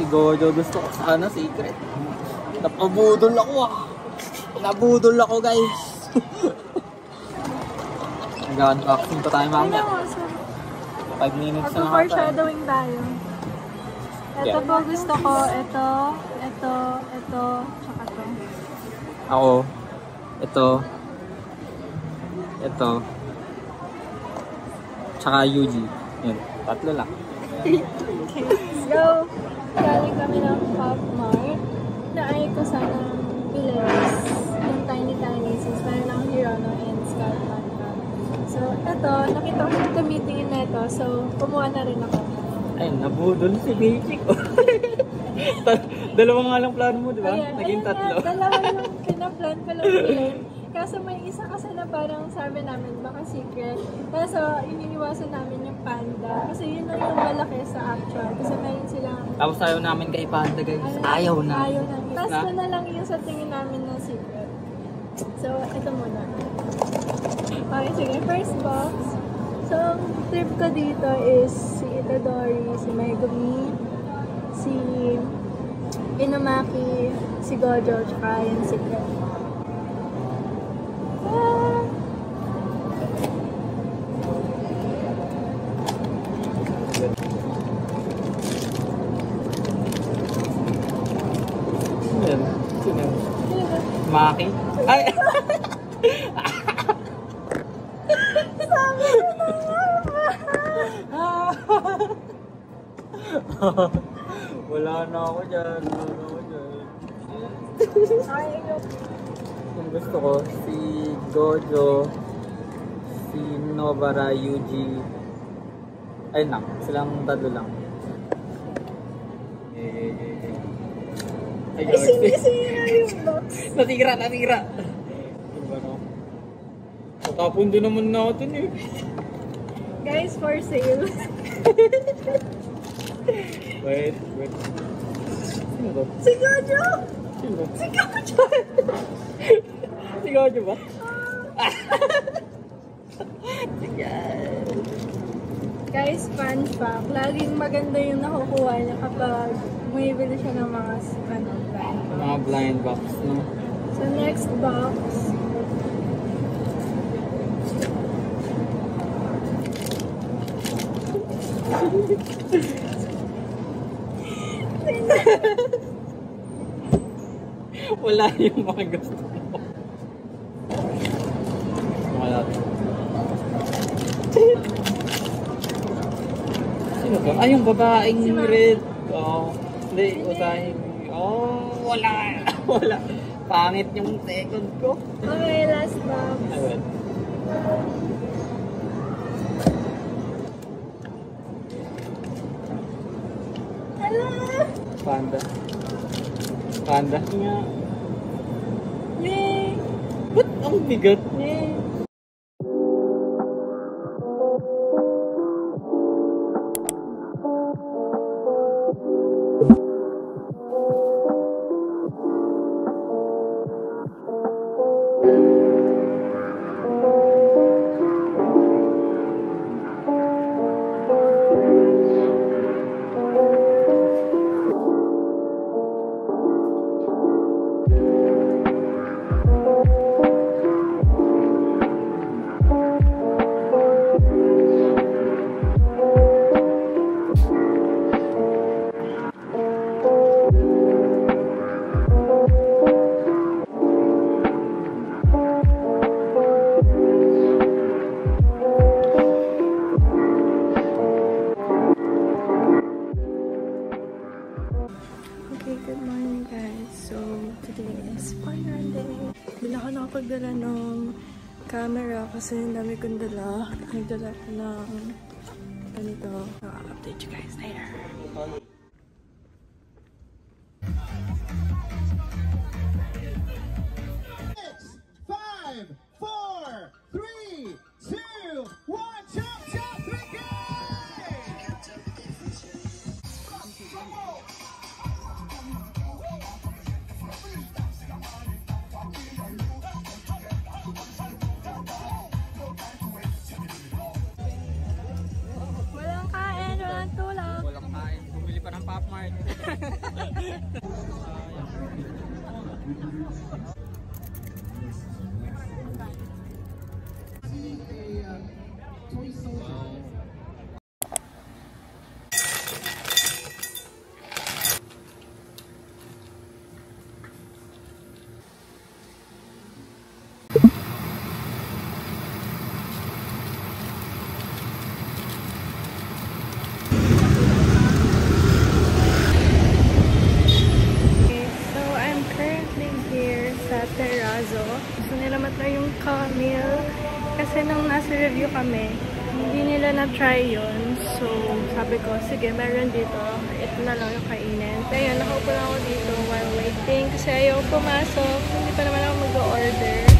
Gojo gusto ko sana secret. Napabudol ako Nabudol ako guys. Nag-unboxing pa tayo mamaya. 5 minutes na lang. Foreshadowing tayo. Ito po gusto ko. Ito, tsaka to. Ako. Ito. Tsaka Yuji. Yan. 3 lang. Okay. So, galing kami ng Pop Mart. Naayay ko sana bilhin yung Tiny since meron ng Hirono and Scarlet Manta. So, ito, nakita ko yung tumitingin na ito. So, kumuha na rin ako. Ay, nabudol si Beijing ko. Dalawa nga lang plano mo, di ba? Naging 3. Dalawa lang pinaplan ko lang bilhin. Kaso may isa kasi na parang sabi namin, baka secret. Kaso, iniiwasan namin yung panda. Kasi yun lang yung malaki sa actual. Kasi meron silang... Tapos ayaw namin kay panda guys. Ayaw na. Tapos na lang yung sa tingin namin na secret. So, ito muna. Okay, sige. First box. So, ang trip ko dito is si Itadori, si Megumi, si Inumaki, si Gojo, tsaka yung secret. Maki? Ay! Sabi ko na Wala na ako dyan. Yung gusto ko, si Gojo, si Nobara, Yuji. Ayun lang, silang 3 lang. Ay, sisira yung box. Natira! Tatapon din naman natin eh. Guys, for sale. Wait. Sino to? Si Gojo! Sino? Si Gojo! Si Gojo ba? Guys, fun fact. Laging maganda yung nakukuha niya kapag bumibili siya ng mga blind box. Mga blind box, no? So, next box. Wala yung mga gusto ko. Wala. Sino to? Ay, yung babaeng red. Oh, hindi, usahin. Oh, wala. Pangit yung second ko. Okay, last box. Ayun. Panda nga. Yay! Ba't ang bigat? Yay! Good morning guys. So today is final day. Hindi ako nakapagdala ng camera kasi ang dami kong dala. Nagdala ko ng ganito. I'll update you guys later. 5, 4, 3, 2, 1, jump, jump, Walang kain, walang tulog. Walang kain. Bumili pa ng Pop Mart. Terrazzo. Gusto nila matry yung camel kasi nung nasa review kami, hindi nila na-try yun. So, sabi ko, sige, meron dito. Ito na lang yung kainin. Kaya nakaupo lang ako dito while waiting kasi ayaw pumasok. Hindi pa naman ako mag-order.